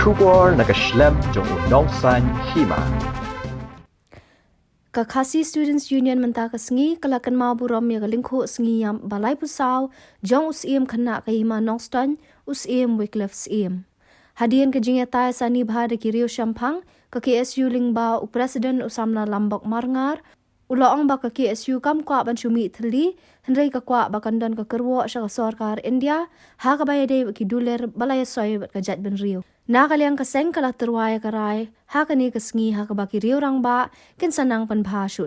Shubor nakaslem jong unongsan hima. Kakasi Students Union menta kasengi kalakan mau burom ya kalingko sengi yang balai pusau jong usiem kena kahima nongstan usiem Wycliffe siem. Hadian kejingnya tay sani bahada kirio syampang ke KSU lingba Presiden usamna lambok marngar uloong ba ke KSU kam kwa ban syumi thli hendrai ka kwa bakandon ka kerwo sya sarkar India ha ka bayade ki duler balai soy ka jat ben rio. Na kaliang kaseng kala terwaya karai, ha kani kasengi ha kabaki riu rang ba, kin sanang pan bha shu.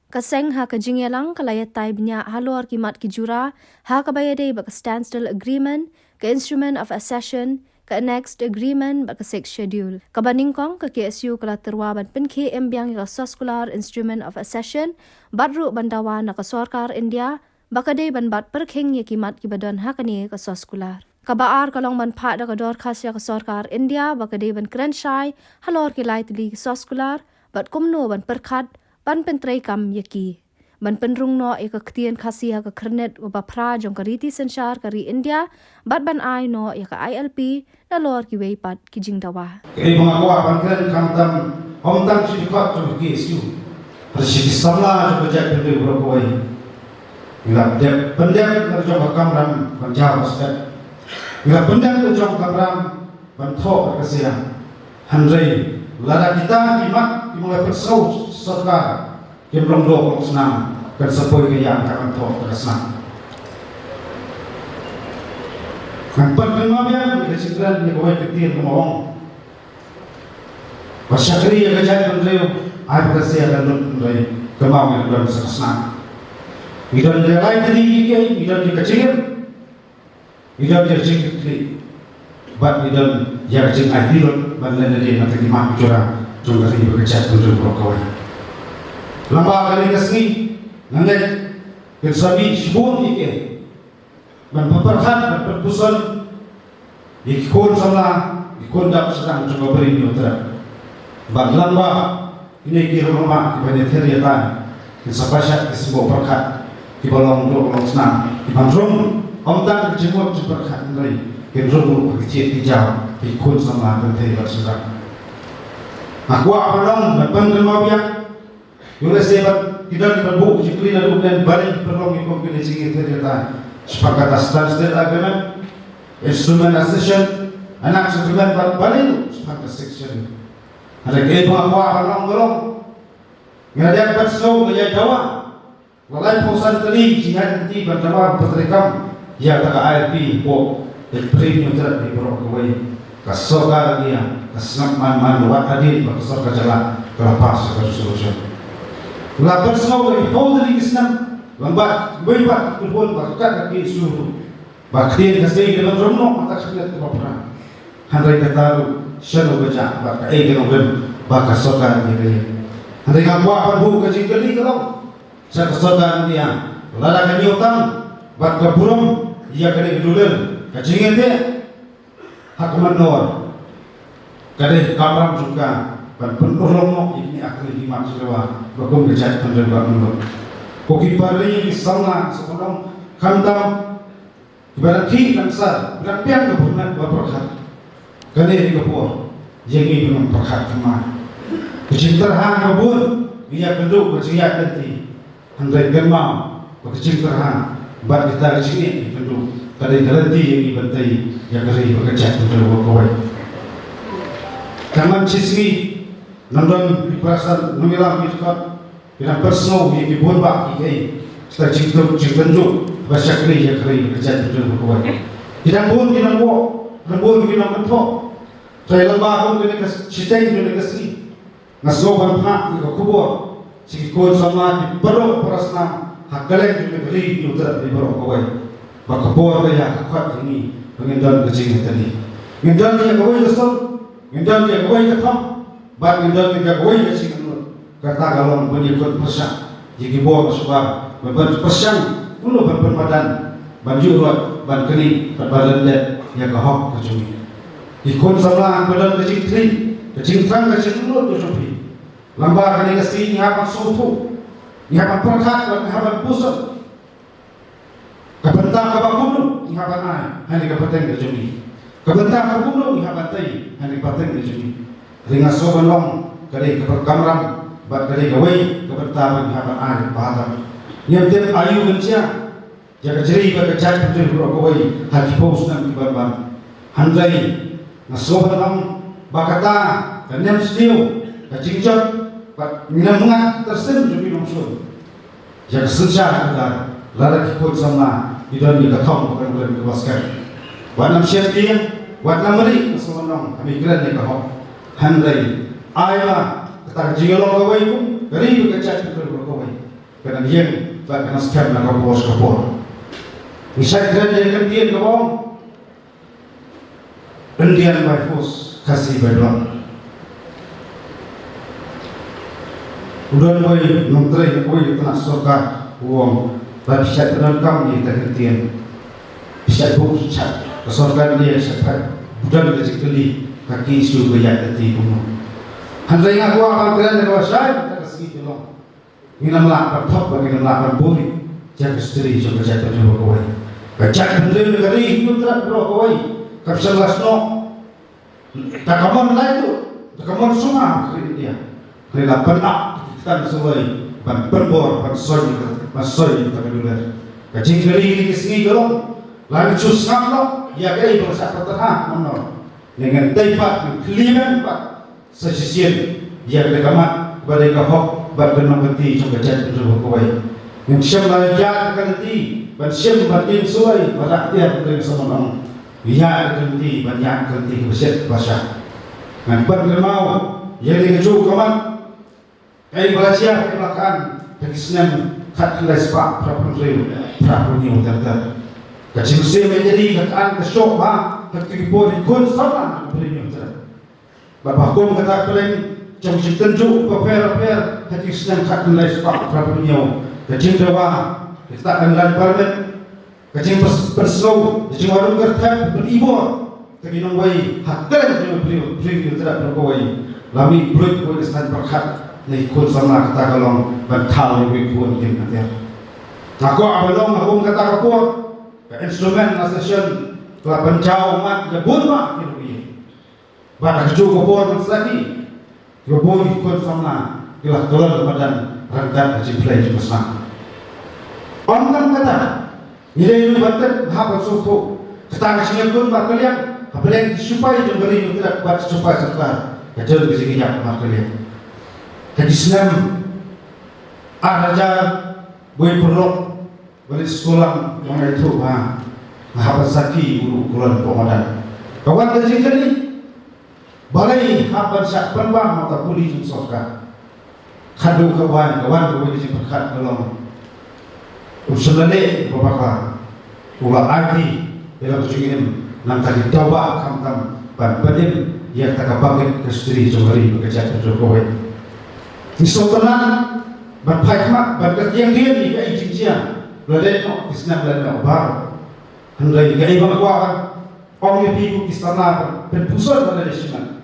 Kaseng ha kajingyelang kalaya tay bnya halor kimat ki jura, ha kabayade ba ka standstill agreement, ka instrument of accession, ka annexed agreement ba ka sixth schedule. Kabaningkong ka KSU kala terwa ban pinke embyang ka soskular instrument of accession, badru bandawa na ka sarkar India, bakade ban bat perkhing ya kimat ki badan ha kani ka soskular. Kabaar kalong ban phat da kador khasya ka sarkar India bakade ban kranshai halor ki laitli soskular bat kumno ban perkhat ban pentrei kam yaki ban penrung no ek ktien khasiya ka khrnet wa pra jong kariti sanchar kari India bat ban ai no ya ka ILP na lor ki wei pat ki jingdawa ei mga ko ban kran kam tam om tam chi ko to ki su prashik samla jo bajak de bro ko ai ila de pandem na jo kam ram ban ja basat bila pendang tu jom kabram bantok kesian handrai lada kita kimat dimulai persau sarkar kemrong dok senang kan sepoi ke yang akan tok kesenang kan perkembangan yang dikecilkan di bawah ketir kemauan wasyakri yang kejadian bendera air kesian dan bendera kemauan dan kesenang idan dia lain tadi idan dikecilkan idan dia jingkli bat idan yang jing aidil ban lena dia nak terima jura jura ini bekerja untuk berkawan lama kali kesini nanti kersabi shibun ike ban paparhat ban perpusan ikon sama ikon dak sedang coba beri nyutra ban lamba ini kira rumah di banyak teriakan kesapasyak kesemua perkat di balong dok balong senang di bandung om tak jemur cepat khandai kenrung kecil hijau ikut sama bentai bersurat aku apalong ban kemabian yule sebat tidak berbu jikli lalu dan balik perlong ikut kini singit terjata sepakat standstill agreement instrument accession anak instrument balik sepakat section ada ke aku apalong golong ngadakan persau ngajak jawa walai pausan tadi jihad nanti bertambah berterikam ya tak ARP po premium ter di bro kawai kasoga dia kasnap man wat hadit bakasor kajala kelapas ke solution la persau di powder kisnam lambat bebat kulpon bakat ke suruh bakti kasih dalam romo mata khidmat bapra handai kataru shano baca bak ai genogen bakasoga dia handai ngapa bu kajing kali kalau saya kasoga dia lala kanyotang bat kapurum ia kena dulur kacingnya dia hak menor kade kamram juga ban penurung ini akhir himat sewa bakum kejat penderba menur koki pari sama sebelum kandam berarti kansa berarti yang kebunan berkat kade di kapur jadi belum berkat kemana kecintaan kabur ia kenduk bersiap nanti handai gemam kecintaan bat kita di sini tentu kadai garanti yang dibantai yang kari bekerja untuk berkawai. Kaman cismi nandang diperasan numilam mitkat dengan persno yang dibuat bak ikai setelah cintu basyakri yang kari bekerja untuk berkawai. Tidak pun tidak buat, lembur tidak mentok. Saya lembah pun kena citai kena kasih. Ngasoban nak kita kubur, sikikun sama diperok perasaan. Hakalek juga beri utara di bawah kawai. Bakapor kaya kuat ini pengendal kecil tadi. Pengendal dia kawai dasar, pengendal dia kawai ketam, bat pengendal dia kawai kecil menurut. Kata kalau menyebut persak, jika bawa masukar, berbuat persak, mulu berpermadan, baju rot, ban keni, berbadan led, yang kahok kecumi. Ikut sama badan kecil terang kecil menurut kecumi. Lambar kini kesini apa suatu. Nihapan perkat, nihapan pusat kapentang kabakunu, nihapan ay, hani kapateng kejumi Kebentar kabuno iha bantai hani pateng ni juni. Ringa soban long kali keperkamram bat kali gawai kebentar iha ban ai bahadam. Yang tem ayu bencia jaga jeri ba kejat betul ro gawai haki pos nam kiban. Handai nasoban long bakata kanyam stiu kajingjot bat minamnga tersen jumi nongso. Jaga senja kada lada kipot sama idan ni kathong bukan bukan kebaskan. Wanam syaitan, wanam meri kesemenang kami kira ni kahok. Handai, ayah ketak jingolong kawai pun, kari berkecat betul kawai. Kerana dia tak kena scam nak kapor. Misal kira dia kentian kawang, Indian by force kasih berdoa. Udah boy menteri boy kena surga uang, tapi saya terangkan dia tak kentian. Bisa buat cat. Kesorkan dia sampai budak dia sekali kaki isu gaya tadi pun. Handai ngah gua akan keren dengan saya kita segi tolong. Minam lapar top bagi minam lapar buri. Jaga istri juga jatuh di bawah kawai. Kacak benda negeri itu terat bawah kawai. Kapsal lasno. Tak kamu lain tu. Tak kamu semua kiri dia. Kiri lapan kita sesuai. Ban berbor ban soy kita keluar. Kacing kiri ini segi tolong. Lalu cus ngamno. Ya gay berasa terhah mana dengan taipat keliman pak sesisian ya lekamat pada kahok berkenaan beti coba jatuh dulu kawai yang siapa jatuh kanti ban siapa batin suai pada dia dengan sama orang ya kanti banyak kanti bersih bahasa dan berkenaan ya dengan cukup kamat kay belajar kebelakangan dari senang tak kelas pak prapunyo terter. Kacim saya menjadi kekaan kesok kekibuan kun sama premium ter. Bapak kum kata paling jom tenju paper hati senang kat nilai sebab prapunyo. Kacim dewa kita akan lan parmen. Kacim berslow kacim warung kertas beribor. Keginong way hakkan jom premium ter berkawai. Lami blue boy kesan perkat ni kun sama kata kalong bantal ni kun kim nanti. Aku abalong aku kata kapur. Instrumen asession telah pencau umat jabun mak kini. Pada keju kapur mensaki, kapur ikut sama ilah turun badan rangkat haji play besar. Orang kata, nilai ini bantet hafal suku. Ketang singa pun bakalian, apalagi supaya jemberi tidak buat supaya serta kecil kesinginya bakalian. Jadi senam, raja boleh perlu. Balik sekolah yang itu hafal saki guru kulan komandan. Kawan kerja ni balai hafal sak penbang mata puli jumsoka. Kadu kawan boleh diperkat dalam usulane babaka. Ulah arti dalam tujuan nang tadi dawa kam badin yang tak bangkit ke istri jomari bekerja terjokowi. Isotanan berpahmat berkerja dia ni kai jijian. Beladai no kisna beladai no bar. Handai gay bang kuakan. Orang yang hidup di sana berpusat pada desiman.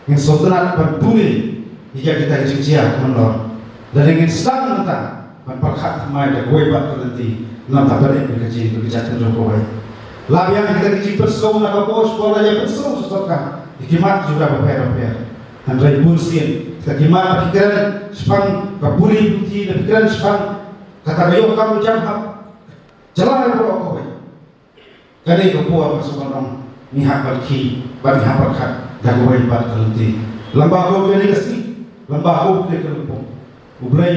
Yang sultanat berbumi jika kita kerja menor. Dan yang sedang mentah berpakat mai dah gue bat nanti nanti balik bekerja terjauh. Labian kita kerja bersau nak bos sekolah yang bersau sesuatu. Dikimat juga berpayar. Handai bulsin. Kita kimat pikiran sepang kabuli bukti dan pikiran sepang. Kata kayo kamu jangan jalan yang berlaku baik. Kadai kepuas bersama mihak berki, bermihak berkat, dan gue bat terhenti. Lembah kau beli kesini, lembah kau beli kelumpung. Ublay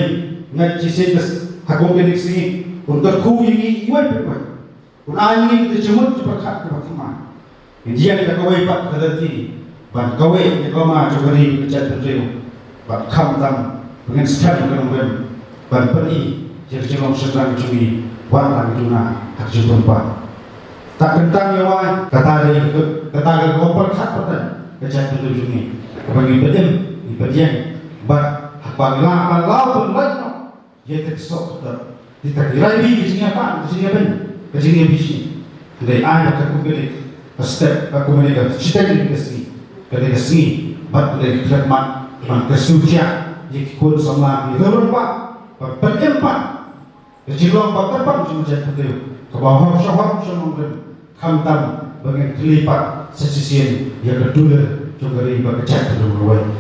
ngaji sedes, aku beli kesini untuk ku ini iway berbaik. Unangi kita cemut berkat kebakiman. Dia kita kau bat terhenti, bat kau kita kama cokari kecat terjauh, bat kamtam dengan sekali dengan bat beri. Jadi jangan sedang cumi warna guna hak jumpa. Tak kentang yawan kata ada kompor kat pada kejadian tujuh ini. Bagi ibadah bat hak bangla malau pun baik no. Ia tersok kita kira ini bisnya apa? Bisnya ben, bisnya bisnya. Dari ayat aku beli step aku beli cita ini kesini, kesini bat beli khidmat, kesucian jikun sama itu berapa? Berempat. Jadi orang bakar pun cuma jadi betul. Kebawah syawab semua kamtam bagian kelipat sesisian yang kedua jogari bagi cek dulu